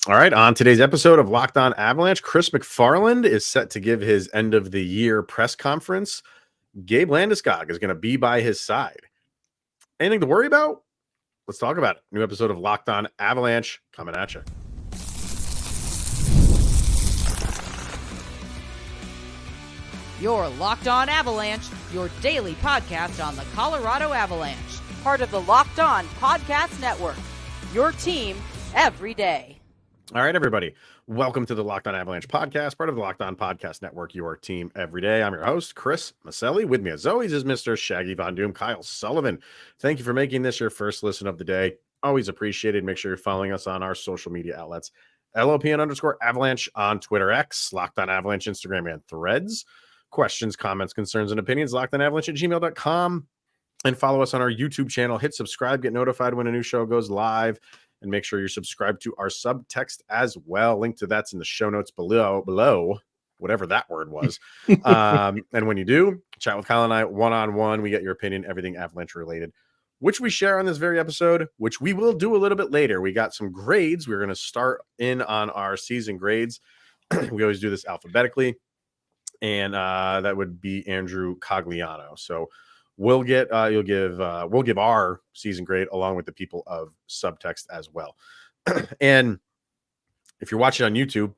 All right, on today's episode of Locked On Avalanche, Chris MacFarland is set to give his end of the year press conference. Gabe Landeskog is going to be by his side. Anything to worry about? Let's talk about it. New episode of Locked On Avalanche coming at you. You're Locked On Avalanche, your daily podcast on the Colorado Avalanche. Part of the Locked On Podcast Network. Your team every day. All right, everybody. Welcome to the Locked On Avalanche podcast, part of the Locked On Podcast Network, your team every day. I'm your host, Chris Maselli. With me, as always, is Mr. Shaggy Von Doom, Kyle Sullivan. Thank you for making this your first listen of the day. Always appreciated. Make sure you're following us on our social media outlets. LOPN_Avalanche on Twitter X, Locked On Avalanche, Instagram, and Threads. Questions, comments, concerns, and opinions, lockedonavalanche@gmail.com. And follow us on our YouTube channel. Hit subscribe, get notified when a new show goes live. And make sure you're subscribed to our subtext as well. Link to that's in the show notes below, whatever that word was. And when you do, chat with Kyle and I one-on-one. We get your opinion, everything Avalanche related, which we share on this very episode, which we will do a little bit later. We got some grades. We're going to start in on our season grades. We always do this alphabetically. And that would be Andrew Cogliano. So we'll give our season grade along with the people of subtext as well. And if you're watching on YouTube,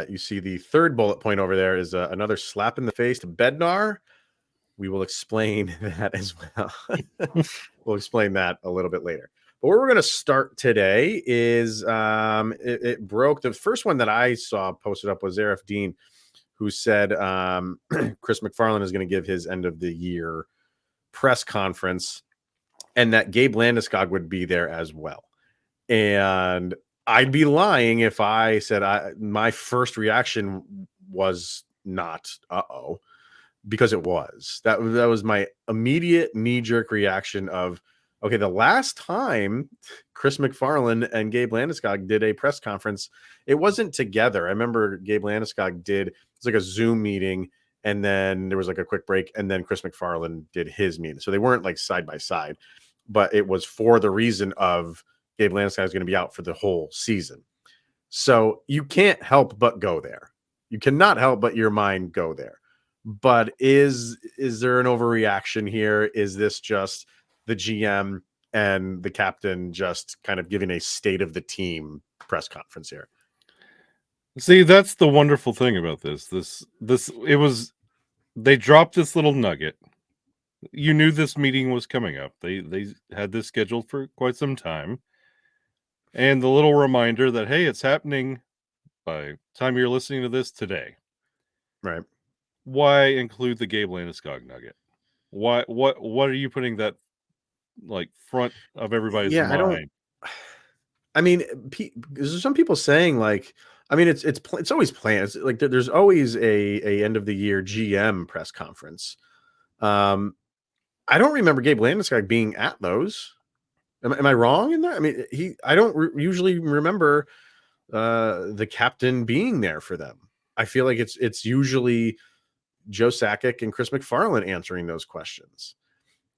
you see the third bullet point over there is another slap in the face to Bednar. We will explain that as well. We'll explain that a little bit later. But where we're going to start today is it broke. The first one that I saw posted up was Arif Dean, who said Chris MacFarland is going to give his end of the year press conference and that Gabe Landeskog would be there as well. And I'd be lying if I said my first reaction was not because it was. That was my immediate knee-jerk reaction of, okay, the last time Chris MacFarland and Gabe Landeskog did a press conference, it wasn't together. I remember Gabe Landeskog it's like a Zoom meeting, and then there was like a quick break, and then Chris MacFarland did his meeting. So they weren't like side by side, but it was for the reason of Gabe Landeskog is going to be out for the whole season. So you can't help but go there. You cannot help but your mind go there. But is there an overreaction here? Is this just the GM and the captain just kind of giving a state of the team press conference here? See, that's the wonderful thing about this. They dropped this little nugget. You knew this meeting was coming up. They had this scheduled for quite some time. And the little reminder that, hey, it's happening by the time you're listening to this today. Right. Why include the Gabe Landeskog nugget? What are you putting that like front of everybody's mind? I mean, there's some people saying like, I mean, it's always planned. It's like there's always a end of the year GM press conference. I don't remember Gabe Landeskog being at those. Am I wrong in that? I mean, I don't usually remember the captain being there for them. I feel like it's usually Joe Sakic and Chris MacFarland answering those questions.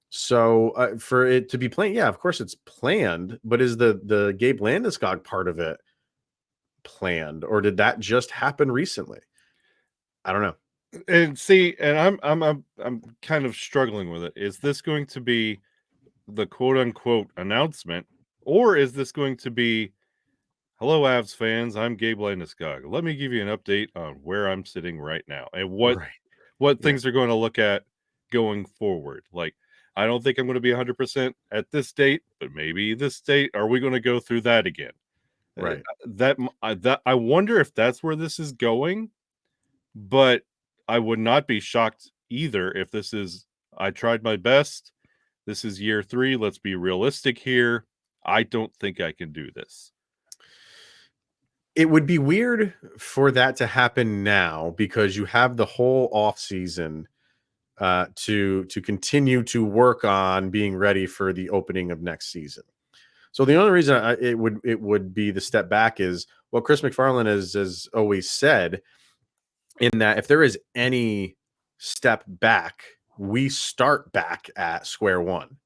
So for it to be planned, yeah, of course it's planned, but is the Gabe Landeskog part of it planned, or did that just happen recently? I don't know. And see, and I'm kind of struggling with it. Is this going to be the quote unquote announcement, or is this going to be, hello, Avs fans, I'm Gabe Landeskog. Let me give you an update on where I'm sitting right now and what things are going to look at going forward. Like, I don't think I'm going to be 100% at this date, but maybe this date. Are we going to go through that again? Right. That I wonder if that's where this is going, but I would not be shocked either if this is, I tried my best. This is year 3. Let's be realistic here. I don't think I can do this. It would be weird for that to happen now because you have the whole off season to continue to work on being ready for the opening of next season. So the only reason it would be the step back is what Chris MacFarland has always said, in that if there is any step back, we start back at square one.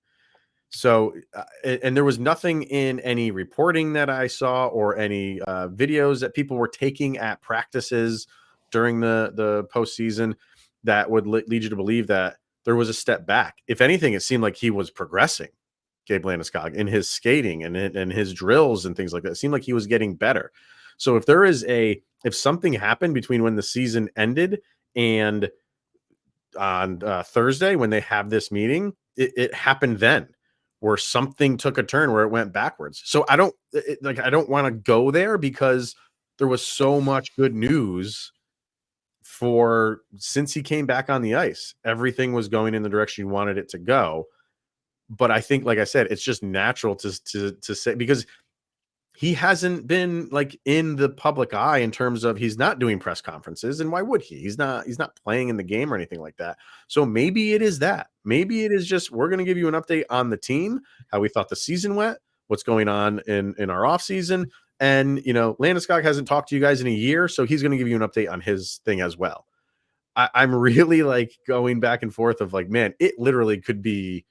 So, and there was nothing in any reporting that I saw or any videos that people were taking at practices during the postseason that would lead you to believe that there was a step back. If anything, it seemed like he was progressing, Gabe Landeskog, in his skating and his drills and things like that. It seemed like he was getting better. So if something happened between when the season ended and on Thursday when they have this meeting, it happened then where something took a turn where it went backwards. So I don't want to go there because there was so much good news for since he came back on the ice. Everything was going in the direction you wanted it to go. But I think, like I said, it's just natural to say, because he hasn't been like in the public eye in terms of he's not doing press conferences, and why would he? He's not playing in the game or anything like that. So maybe it is that. Maybe it is just we're going to give you an update on the team, how we thought the season went, what's going on in our off season, and Landeskog hasn't talked to you guys in a year, so he's going to give you an update on his thing as well. I'm really like going back and forth of like, man, it literally could be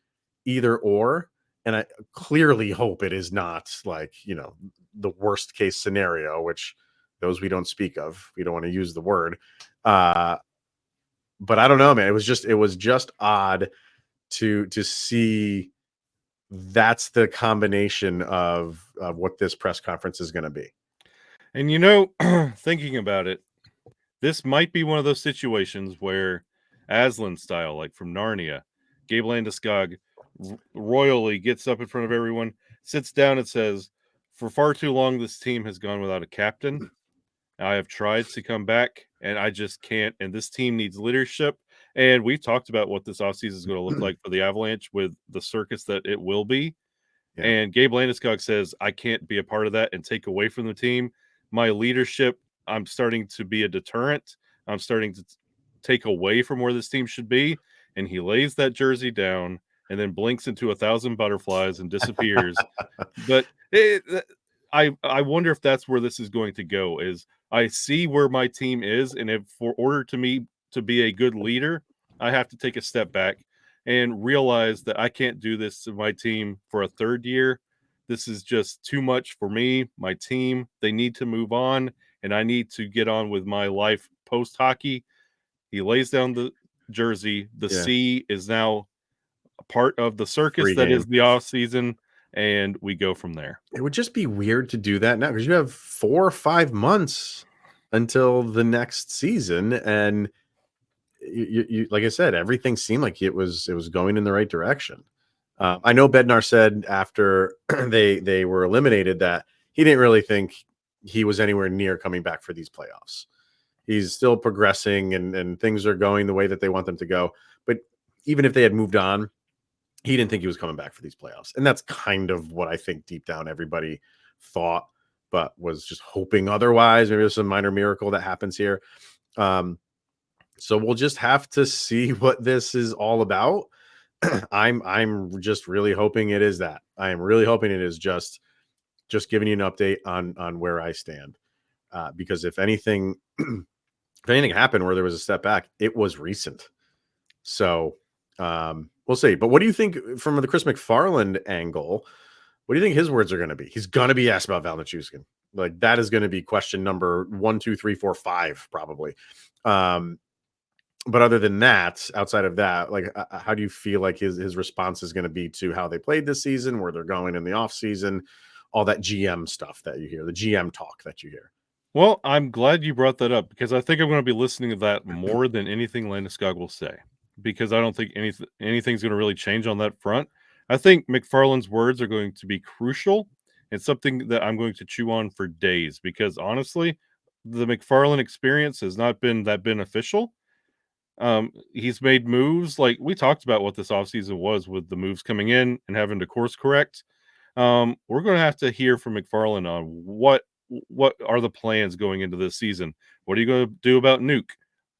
either or. And I clearly hope it is not like, the worst case scenario, which those we don't speak of. We don't want to use the word. But I don't know, man. It was just odd to see that's the combination of what this press conference is going to be. And thinking about it, this might be one of those situations where Aslan style, like from Narnia, Gabe Landeskog royally gets up in front of everyone, sits down and says, "For far too long, this team has gone without a captain. I have tried to come back, and I just can't. And this team needs leadership." And we've talked about what this offseason is going to look like for the Avalanche with the circus that it will be. Yeah. And Gabe Landeskog says, "I can't be a part of that and take away from the team. My leadership, I'm starting to be a deterrent. I'm starting to take away from where this team should be." And he lays that jersey down and then blinks into 1,000 butterflies and disappears. But I wonder if that's where this is going to go. Is I see where my team is, and if for order to me to be a good leader, I have to take a step back and realize that I can't do this to my team for a third year. This is just too much for me, my team. They need to move on, and I need to get on with my life post hockey. He lays down the jersey. The C is now a part of the circus that is the off season, and we go from there. It would just be weird to do that now because you have 4 or 5 months until the next season, and you like I said, everything seemed like it was going in the right direction. I know Bednar said after they were eliminated that he didn't really think he was anywhere near coming back for these playoffs. He's still progressing and things are going the way that they want them to go. But even if they had moved on, he didn't think he was coming back for these playoffs. And that's kind of what I think deep down everybody thought, but was just hoping otherwise. Maybe there's some minor miracle that happens here. So we'll just have to see what this is all about. I'm just really hoping it is that. I am really hoping it is just giving you an update on where I stand. Because if anything happened where there was a step back, it was recent. So we'll see. But what do you think from the Chris MacFarland angle? What do you think his words are going to be? He's going to be asked about Valnichuskin. Like that is going to be question number 1, 2, 3, 4, 5, probably. But other than that, outside of that, like how do you feel like his response is going to be to how they played this season, where they're going in the off season, all that GM stuff that you hear, the GM talk that you hear? Well, I'm glad you brought that up because I think I'm going to be listening to that more than anything Landeskog will say, because I don't think anything's going to really change on that front. I think MacFarland's words are going to be crucial and something that I'm going to chew on for days, because honestly, the MacFarland experience has not been that beneficial. He's made moves like we talked about what this offseason was with the moves coming in and having to course correct. We're going to have to hear from MacFarland on what are the plans going into this season. What are you going to do about Nuke?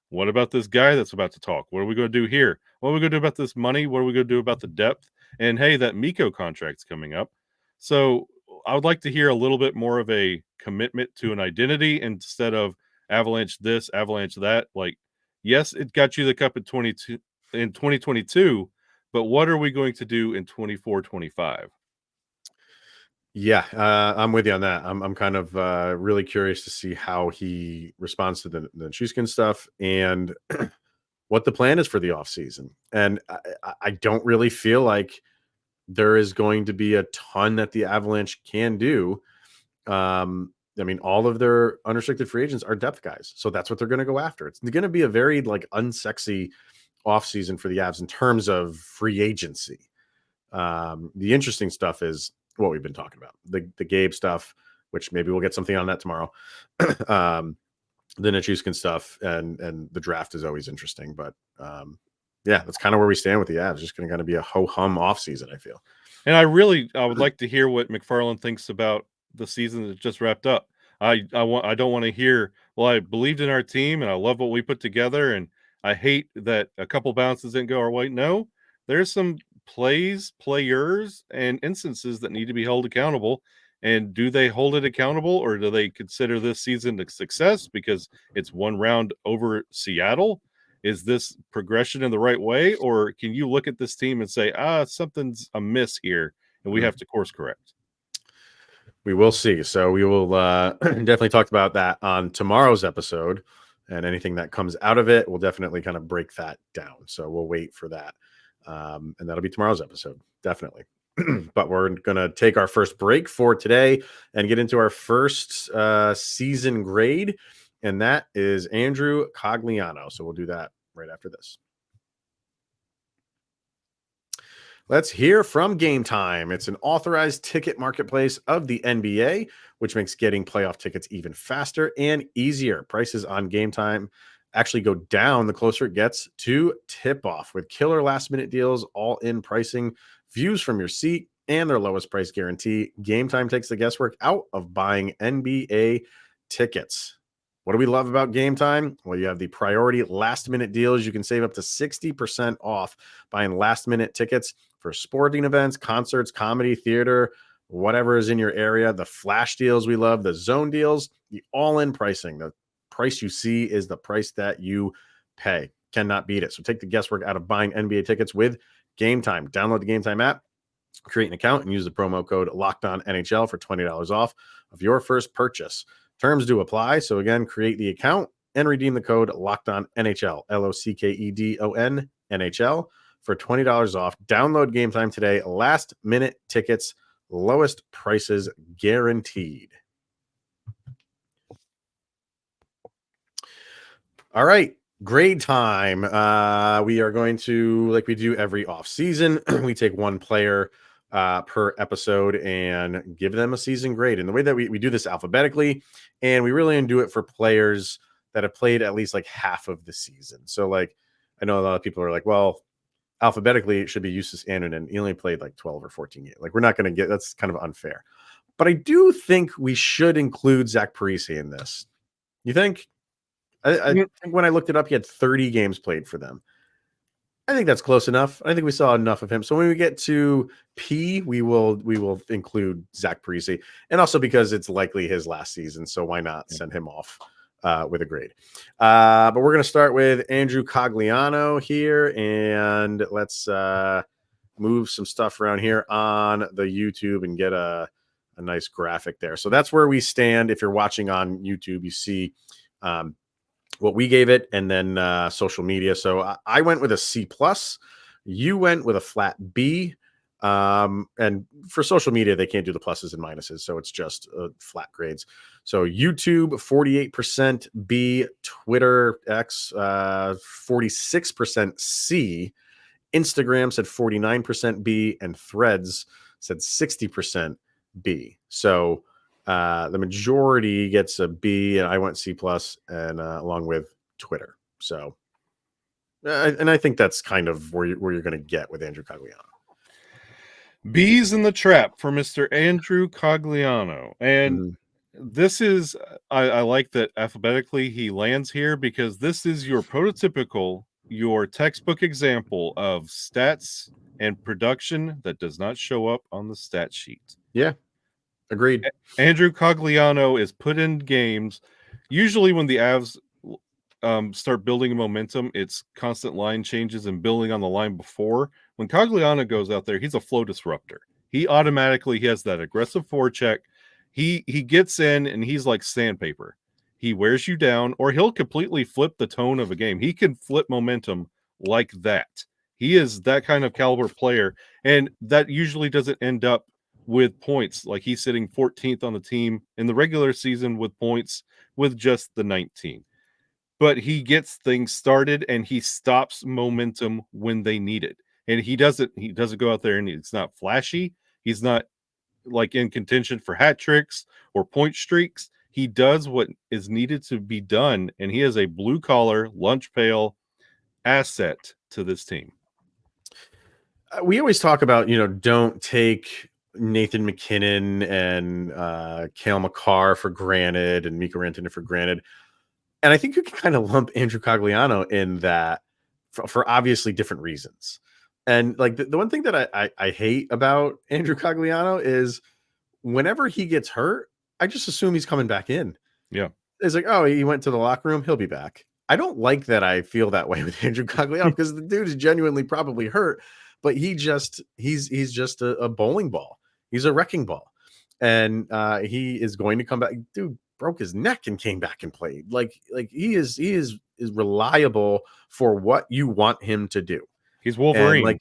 What about this guy that's about to talk? What are we going to do here? What are we going to do about this money? What are we going to do about the depth? And hey, that Mikko contract's coming up. So I would like to hear a little bit more of a commitment to an identity instead of Avalanche this, Avalanche that. Like, yes, it got you the cup in 2022, but what are we going to do in 24-25? Yeah, I'm with you on that. I'm kind of really curious to see how he responds to the Chuskin stuff and what the plan is for the offseason. And I don't really feel like there is going to be a ton that the Avalanche can do. I mean, all of their unrestricted free agents are depth guys, so that's what they're going to go after. It's going to be a very like unsexy offseason for the Avs in terms of free agency. The interesting stuff is what we've been talking about, the Gabe stuff, which maybe we'll get something on that tomorrow. The Nichushkin stuff and the draft is always interesting, but yeah, that's kind of where we stand with the Avs. Just going to be a ho hum offseason, I feel. And I would like to hear what MacFarland thinks about the season that just wrapped up. I don't want to hear, well, I believed in our team and I love what we put together and I hate that a couple bounces didn't go our way. No, there's some players, and instances that need to be held accountable. And do they hold it accountable, or do they consider this season a success because it's one round over Seattle? Is this progression in the right way, or can you look at this team and say, something's amiss here and we have to course correct? We will see. So we will definitely talk about that on tomorrow's episode, and anything that comes out of it, we'll definitely kind of break that down. So we'll wait for that. And that'll be tomorrow's episode, definitely. But we're going to take our first break for today and get into our first season grade. And that is Andrew Cogliano. So we'll do that right after this. Let's hear from Game Time. It's an authorized ticket marketplace of the NBA, which makes getting playoff tickets even faster and easier. Prices on Game Time actually go down the closer it gets to tip-off with killer last-minute deals, all-in pricing, views from your seat, and their lowest price guarantee. Game Time takes the guesswork out of buying NBA tickets. What do we love about Game Time? Well, you have the priority last-minute deals. You can save up to 60% off buying last-minute tickets for sporting events, concerts, comedy, theater, whatever is in your area. The flash deals we love, the zone deals, the all-in pricing. The price you see is the price that you pay. Cannot beat it. So take the guesswork out of buying NBA tickets with Game Time. Download the Game Time app, create an account, and use the promo code LOCKEDONNHL for $20 off of your first purchase. Terms do apply. So again, create the account and redeem the code LOCKEDONNHL, LOCKEDON NHL for $20 off. Download Game Time today. Last minute tickets, lowest prices guaranteed. All right, grade time. We are going to, like we do every off season, we take one player per episode and give them a season grade. And the way that we do this alphabetically, and we really do it for players that have played at least like half of the season. So like, I know a lot of people are like, well, alphabetically, it should be Justus Annunen. He only played like 12 or 14 games. Like, we're not going to get, that's kind of unfair. But I do think we should include Zach Parise in this. You think? I think when I looked it up, he had 30 games played for them. I think that's close enough. I think we saw enough of him. So when we get to P, we will include Zach Parise, and also because it's likely his last season. So why not send him off with a grade? But we're going to start with Andrew Cogliano here, and let's move some stuff around here on the YouTube and get a nice graphic there. So that's where we stand. If you're watching on YouTube, you see what we gave it, and then social media. So I went with a C+. You went with a flat B. And for social media, they can't do the pluses and minuses, so it's just flat grades. So YouTube 48% B, Twitter X 46% C, Instagram said 49% B, and Threads said 60% B. So the majority gets a B, and I went C+, and along with Twitter. So, and I think that's kind of where you're going to get with Andrew Cogliano. Bees in the trap for Mr. Andrew Cogliano. And this is, I like that alphabetically he lands here, because this is your prototypical, your textbook example of stats and production that does not show up on the stat sheet. Yeah. Agreed. Andrew Cogliano is put in games usually when the Avs start building momentum, it's constant line changes and building on the line before. When Cogliano goes out there, he's a flow disruptor. He has that aggressive forecheck. He gets in and he's like sandpaper. He wears you down, or he'll completely flip the tone of a game. He can flip momentum like that. He is that kind of caliber player, and that usually doesn't end up with points. Like, he's sitting 14th on the team in the regular season with points with just the 19. But he gets things started and he stops momentum when they need it. And he doesn't go out there and it's not flashy. He's not like in contention for hat tricks or point streaks. He does what is needed to be done, and he is a blue collar lunch pail asset to this team. We always talk about, don't take Nathan McKinnon and Cale Makar for granted and Mikko Rantanen for granted. And I think you can kind of lump Andrew Cogliano in that for obviously different reasons. And like the one thing that I hate about Andrew Cogliano is whenever he gets hurt, I just assume he's coming back in. Yeah. It's like, oh, he went to the locker room, he'll be back. I don't like that I feel that way with Andrew Cogliano because the dude is genuinely probably hurt, but he's just a bowling ball. He's a wrecking ball. And he is going to come back. Dude broke his neck and came back and played. Like he is reliable for what you want him to do. He's Wolverine.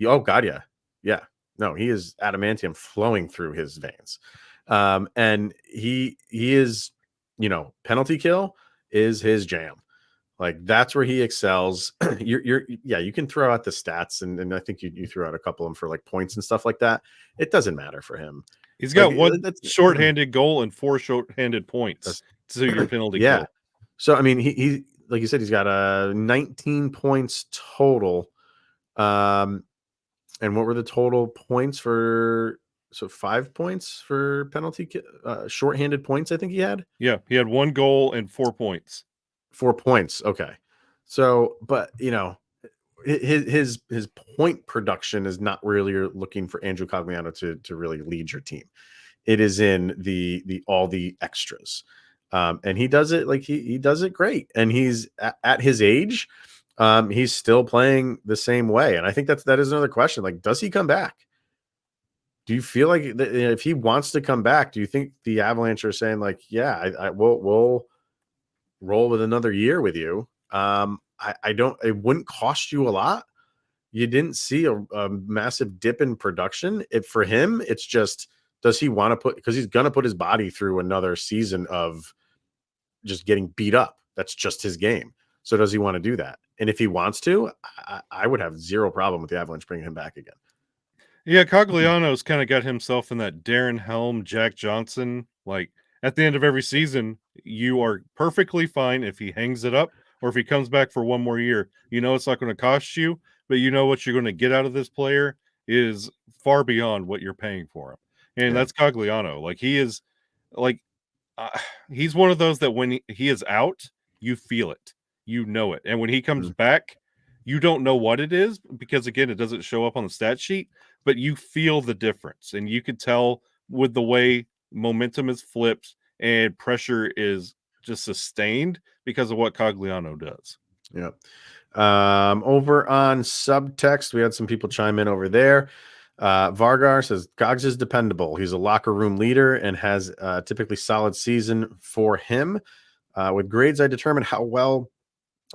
Oh God, yeah. Yeah. No, he is adamantium flowing through his veins. And he is, penalty kill is his jam. Like, that's where he excels. You can throw out the stats, and I think you threw out a couple of them for like points and stuff like that. It doesn't matter for him. He's got one shorthanded goal and 4 shorthanded points to your penalty kill. So I mean, he like you said, he's got 19 points total. And what were the total points for? So 5 points for penalty shorthanded points, I think he had. Yeah, he had 1 goal and 4 points. 4 points. Okay. So, but his point production is not really looking for Andrew Cogliano to really lead your team. It is in the all the extras. And he does it like he does it great. And he's at his age, he's still playing the same way. And I think that is another question. Like, does he come back? Do you feel like if he wants to come back, do you think the Avalanche are saying like, yeah, we'll roll with another year with you? It wouldn't cost you a lot. You didn't see a massive dip in production. For him, it's just, does he want to because he's going to put his body through another season of just getting beat up. That's just his game. So does he want to do that? And if he wants to, I would have zero problem with the Avalanche bringing him back again. Yeah, Cogliano's kind of got himself in that Darren Helm, Jack Johnson. Like, at the end of every season, you are perfectly fine if he hangs it up or if he comes back for one more year. It's not going to cost you, but what you're going to get out of this player is far beyond what you're paying for him. And that's Cogliano. Like, he is like, he's one of those that when he is out, you feel it, it. And when he comes back, you don't know what it is because, again, it doesn't show up on the stat sheet, but you feel the difference. And you can tell with the way momentum is flipped and pressure is just sustained because of what Cogliano does. Yeah. Over on subtext, we had some people chime in over there. Vargar says Gogs is dependable. He's a locker room leader and has a typically solid season for him. With grades, I determine how well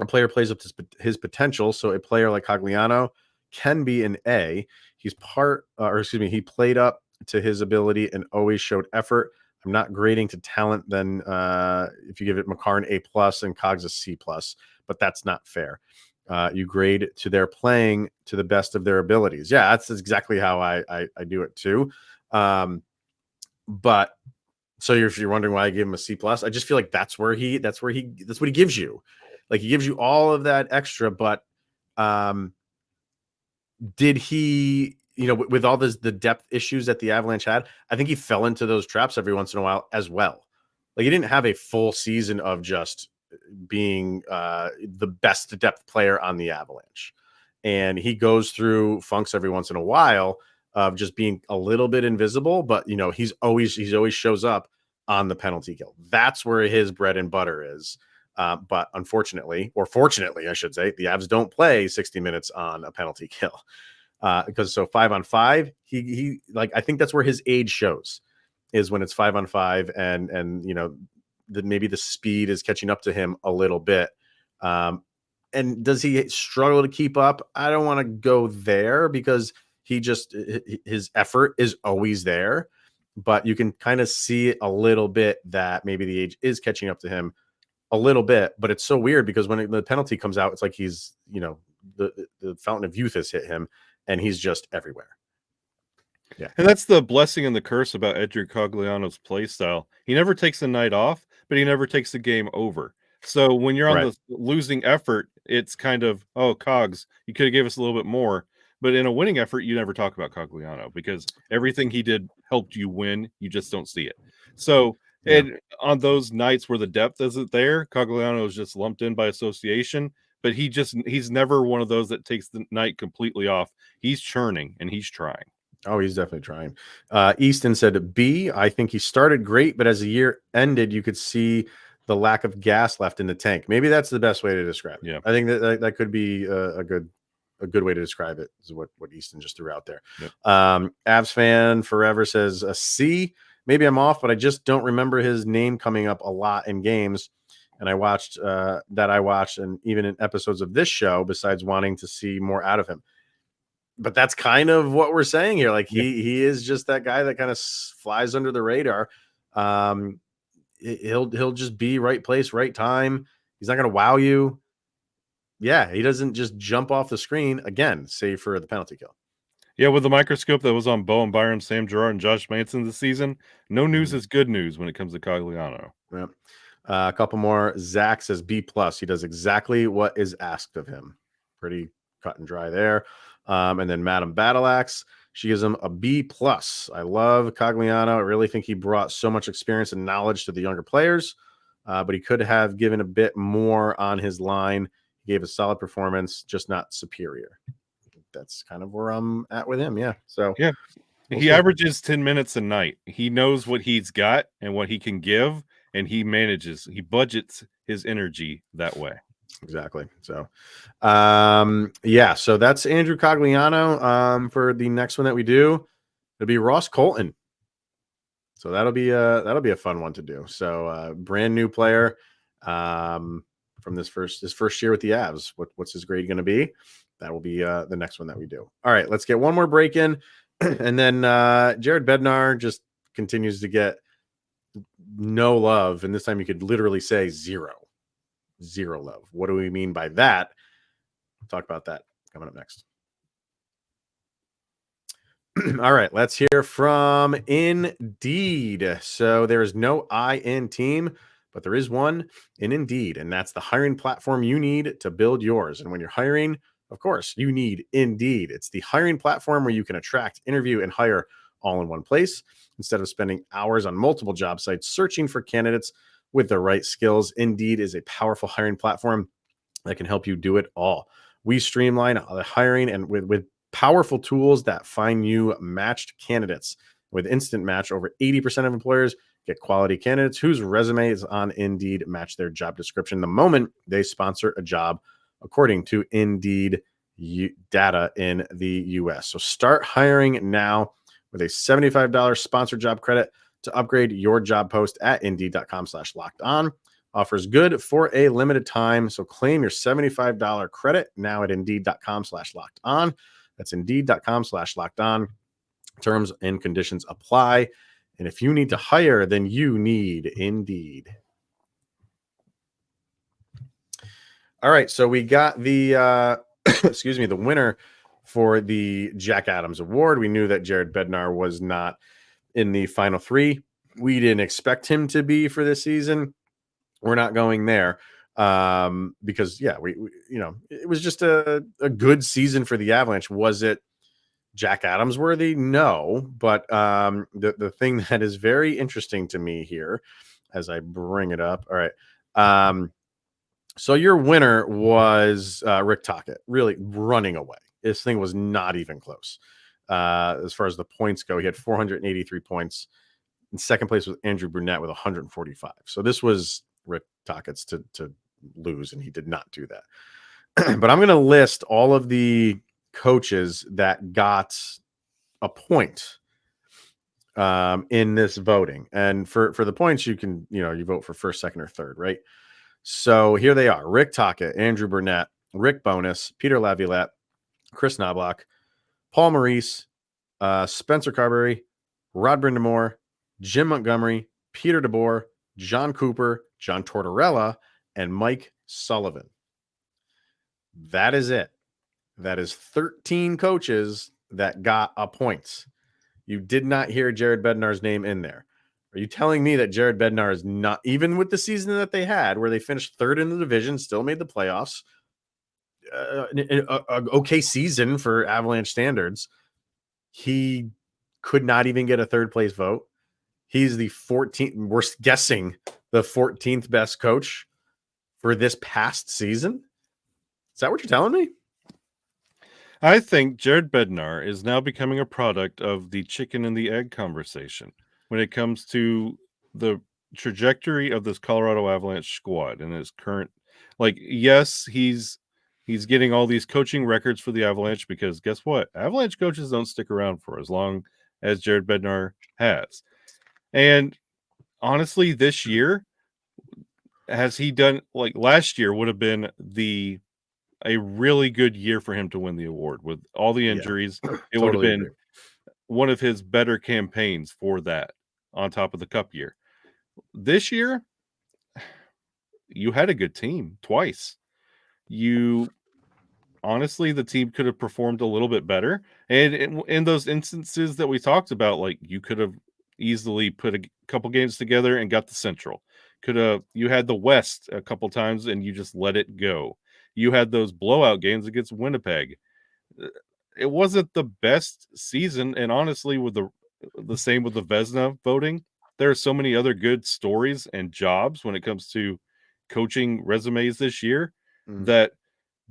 a player plays up to his potential. So a player like Cogliano can be an A. He played up to his ability and always showed effort. I'm not grading to talent then if you give it Makar an A+ and Cogs a C+, but that's not fair. You grade to their playing to the best of their abilities. Yeah, that's exactly how I do it too. But so if you're wondering why I gave him a C+, I just feel like that's what he gives you. Like, he gives you all of that extra, but did he, with all the depth issues that the Avalanche had, I think he fell into those traps every once in a while as well. Like, he didn't have a full season of just being the best depth player on the Avalanche. And he goes through funks every once in a while of just being a little bit invisible, but he's always shows up on the penalty kill. That's where his bread and butter is. But unfortunately, or fortunately, I should say, the Avs don't play 60 minutes on a penalty kill. Because so 5-on-5, he like, I think that's where his age shows, is when it's 5-on-5, and maybe the speed is catching up to him a little bit. And does he struggle to keep up? I don't want to go there, because his effort is always there, but you can kind of see a little bit that maybe the age is catching up to him a little bit. But it's so weird, because when the penalty comes out, it's like he's, the fountain of youth has hit him, and he's just everywhere. Yeah. And that's the blessing and the curse about Andrew Cogliano's play style. He never takes a night off, but he never takes the game over. So when you're on the losing effort, it's kind of, oh, Cogs, you could have gave us a little bit more. But in a winning effort, you never talk about Cogliano, because everything he did helped you win. You just don't see it. So and on those nights where the depth isn't there, Cogliano is just lumped in by association. But he's never one of those that takes the night completely off. He's churning and he's trying. Oh, he's definitely trying. Easton said B. I think he started great, but as the year ended, you could see the lack of gas left in the tank. Maybe that's the best way to describe it. Yeah. I think that could be a good way to describe it, is what Easton just threw out there. Yep. Avs fan forever says a C. Maybe I'm off, but I just don't remember his name coming up a lot in games. And I watched and even in episodes of this show, besides wanting to see more out of him. But that's kind of what we're saying here. Like, he is just that guy that kind of flies under the radar. He'll just be right place, right time. He's not going to wow you. Yeah, he doesn't just jump off the screen, again, save for the penalty kill. Yeah, with the microscope that was on Bowen Byram, Sam Girard, and Josh Manson this season, no news is good news when it comes to Cogliano. Yep. A couple more. Zach says B+. He does exactly what is asked of him. Pretty cut and dry there. And then Madam Battleaxe, she gives him a B+. I love Cogliano. I really think he brought so much experience and knowledge to the younger players, but he could have given a bit more on his line. He gave a solid performance, just not superior. That's kind of where I'm at with him. Yeah. So yeah, he averages 10 minutes a night. He knows what he's got and what he can give, and he budgets his energy that way. Exactly. So, so that's Andrew Cogliano. For the next one that we do, it'll be Ross Colton. So that'll be a fun one to do. So, brand new player, from his first year with the Avs. What's his grade going to be? That will be the next one that we do. All right, let's get one more break in, and then Jared Bednar just continues to get no love, and this time you could literally say zero love. What do we mean by that? We'll talk about that coming up next. All right, let's hear from Indeed. So there is no I in team, but there is one in Indeed, and that's the hiring platform you need to build yours. And when you're hiring, of course, you need Indeed. It's the hiring platform where you can attract, interview, and hire all in one place. Instead of spending hours on multiple job sites searching for candidates with the right skills, Indeed is a powerful hiring platform that can help you do it all. We streamline the hiring and with powerful tools that find you matched candidates. With Instant Match, over 80% of employers get quality candidates whose resumes on Indeed match their job description the moment they sponsor a job, according to Indeed data in the US. So start hiring now with a $75 sponsored job credit to upgrade your job post at Indeed.com/locked-on. Offers good for a limited time. So claim your $75 credit now at Indeed.com/locked-on. That's Indeed.com/locked-on. Terms and conditions apply. And if you need to hire, then you need Indeed. All right, so we got the the winner for the Jack Adams Award. We knew that Jared Bednar was not in the final three. We didn't expect him to be for this season. We're not going there because we it was just a good season for the Avalanche. Was it Jack Adams worthy? No, but the thing that is very interesting to me here, as I bring it up. All right. So your winner was Rick Tocchet, really running away. This thing was not even close. As far as the points go, he had 483 points. In second place was Andrew Brunette with 145. So this was Rick Tocchet's to lose, and he did not do that. But I'm going to list all of the coaches that got a point in this voting. And for the points, you can, you vote for first, second, or third, right? So here they are: Rick Tocchet, Andrew Burnett, Rick Bowness, Peter Laviolette, Chris Knobloch, Paul Maurice, Spencer Carberry, Rod Brindamore, Jim Montgomery, Peter DeBoer, John Cooper, John Tortorella, and Mike Sullivan. That is it. That is 13 coaches that got a point. You did not hear Jared Bednar's name in there. Are you telling me that Jared Bednar is not, even with the season that they had, where they finished third in the division, still made the playoffs, an okay season for Avalanche standards, he could not even get a third place vote? He's the 14th, we're guessing the 14th best coach for this past season. Is that what you're telling me? I think Jared Bednar is now becoming a product of the chicken and the egg conversation when it comes to the trajectory of this Colorado Avalanche squad and his current, yes, he's getting all these coaching records for the Avalanche, because guess what? Avalanche coaches don't stick around for as long as Jared Bednar has. And honestly, this year, has he done, last year would have been a really good year for him to win the award with all the injuries. Yeah, it would have been one of his better campaigns for that, on top of the cup year. This year, you had a good team twice. Honestly, the team could have performed a little bit better. And in those instances that we talked about, you could have easily put a couple games together and got the Central. You had the West a couple times and you just let it go. You had those blowout games against Winnipeg. It wasn't the best season. And honestly, with the same with the Vezina voting, there are so many other good stories and jobs when it comes to coaching resumes this year that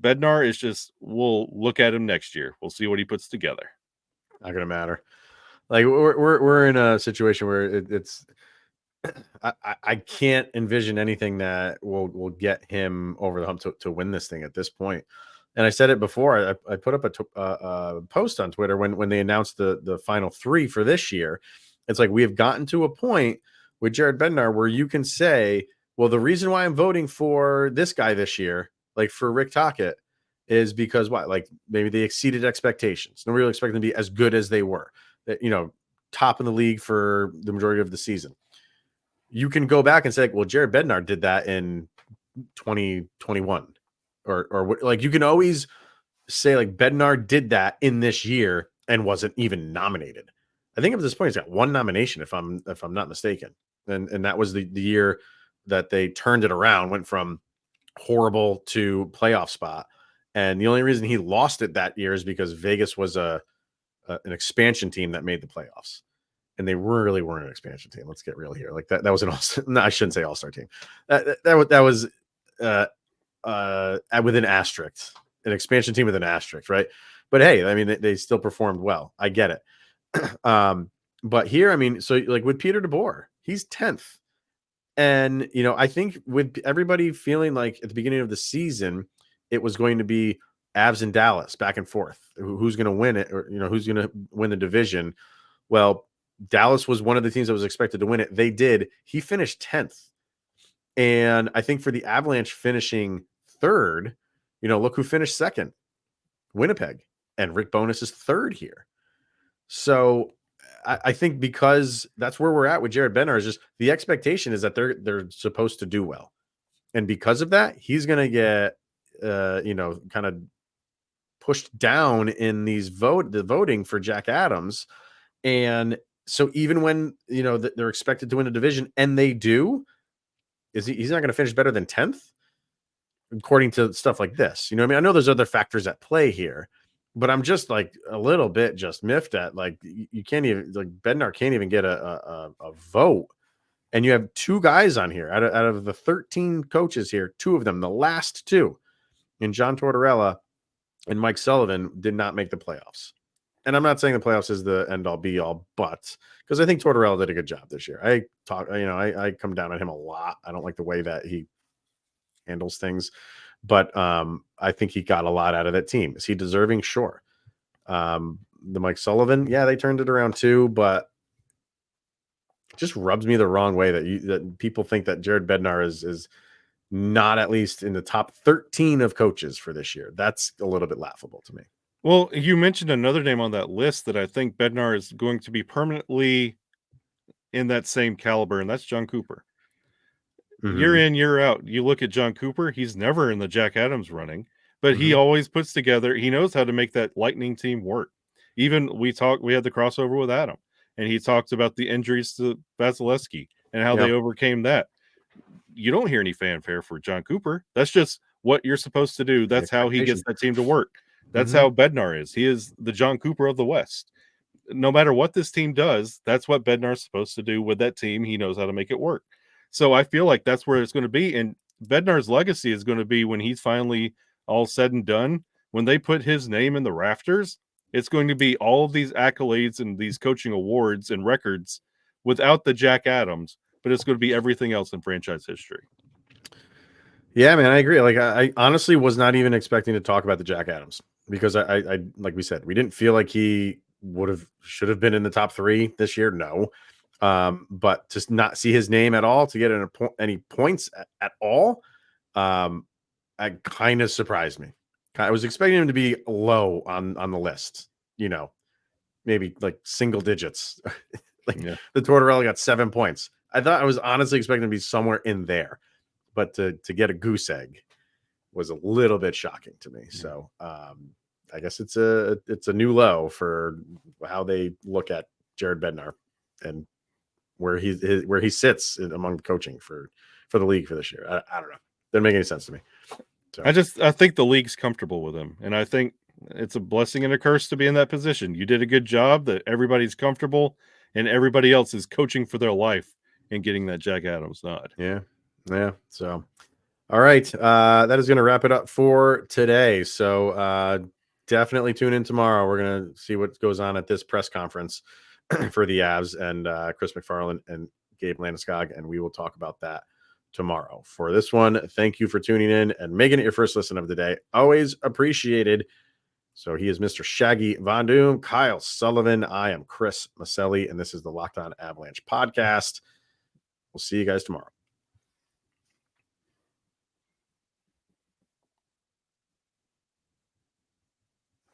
Bednar is just, we'll look at him next year. We'll see what he puts together. Not going to matter. We're in a situation where it's I can't envision anything that will get him over the hump to win this thing at this point. And I said it before. I put up a post on Twitter when they announced the final three for this year. It's we have gotten to a point with Jared Bednar where you can say, well, the reason why I'm voting for this guy this year, for Rick Tocchet, is because what? Maybe they exceeded expectations. Nobody really expected them to be as good as they were. That, top in the league for the majority of the season. You can go back and say, well, Jared Bednar did that in 2021, or you can always say Bednar did that in this year and wasn't even nominated. I think at this point he's got one nomination, if I'm not mistaken, and that was the year that they turned it around, went from horrible to playoff spot, and the only reason he lost it that year is because Vegas was an expansion team that made the playoffs. And they really weren't an expansion team. Let's get real here. That was an all-star. No, I shouldn't say all-star team. That was with an asterisk, an expansion team with an asterisk, right? But hey, I mean, they still performed well. I get it. But here, I mean, so with Peter DeBoer, he's 10th. And, I think with everybody feeling at the beginning of the season, it was going to be Avs and Dallas back and forth. Who's going to win it, or, who's going to win the division? Well, Dallas was one of the teams that was expected to win it. They did. He finished 10th. And I think for the Avalanche finishing third, look who finished second. Winnipeg. And Rick Bowness is third here. So I think because that's where we're at with Jared Bednar, is just the expectation is that they're supposed to do well. And because of that, he's going to get, kind of pushed down in the voting for Jack Adams. And so even when, they're expected to win a division and they do, he's not going to finish better than 10th, according to stuff like this. I mean, I know there's other factors at play here, but I'm just a little bit just miffed at you can't even, Bednar can't even get a vote. And you have two guys on here out of the 13 coaches here, two of them, the last two, and John Tortorella and Mike Sullivan, did not make the playoffs. And I'm not saying the playoffs is the end all be all, but because I think Tortorella did a good job this year. I come down on him a lot. I don't like the way that he handles things. But I think he got a lot out of that team. Is he deserving? Sure. The Mike Sullivan, yeah, they turned it around too, but it just rubs me the wrong way that people think that Jared Bednar is not at least in the top 13 of coaches for this year. That's a little bit laughable to me. Well, you mentioned another name on that list that I think Bednar is going to be permanently in that same caliber, and that's John Cooper. Year in, year out, you look at John Cooper, he's never in the Jack Adams running, but he always puts together, he knows how to make that Lightning team work. Even we had the crossover with Adam, and he talked about the injuries to Vasilevsky and how they overcame that. You don't hear any fanfare for John Cooper. That's just what you're supposed to do. That's how he gets that team to work. That's how Bednar is. He is the John Cooper of the West. No matter what this team does, that's what Bednar's supposed to do with that team. He knows how to make it work. So I feel like that's where it's going to be. And Bednar's legacy is going to be when he's finally all said and done. When they put his name in the rafters, it's going to be all of these accolades and these coaching awards and records without the Jack Adams, but it's going to be everything else in franchise history. Yeah, man, I agree. Like, I honestly was not even expecting to talk about the Jack Adams because I like we said, we didn't feel like he should have been in the top 3 this year. No. But to not see his name at all, to get any points at all, it kind of surprised me. I was expecting him to be low on the list, maybe like single digits. The Tortorella got 7 points. I was honestly expecting to be somewhere in there, but to get a goose egg was a little bit shocking to me. So I guess it's a new low for how they look at Jared Bednar and where he sits among coaching for the league for this year. I don't know. Doesn't make any sense to me. So. I think the league's comfortable with him, and I think it's a blessing and a curse to be in that position. You did a good job that everybody's comfortable, and everybody else is coaching for their life and getting that Jack Adams nod. Yeah. So, all right, that is going to wrap it up for today. So definitely tune in tomorrow. We're going to see what goes on at this press conference for the Avs and Chris MacFarland and Gabe Landeskog, and we will talk about that tomorrow. For this one, thank you for tuning in and making it your first listen of the day. Always appreciated. So he is Mr. Shaggy Von Doom, Kyle Sullivan. I am Chris Maselli, and this is the Locked On Avalanche podcast. We'll see you guys tomorrow.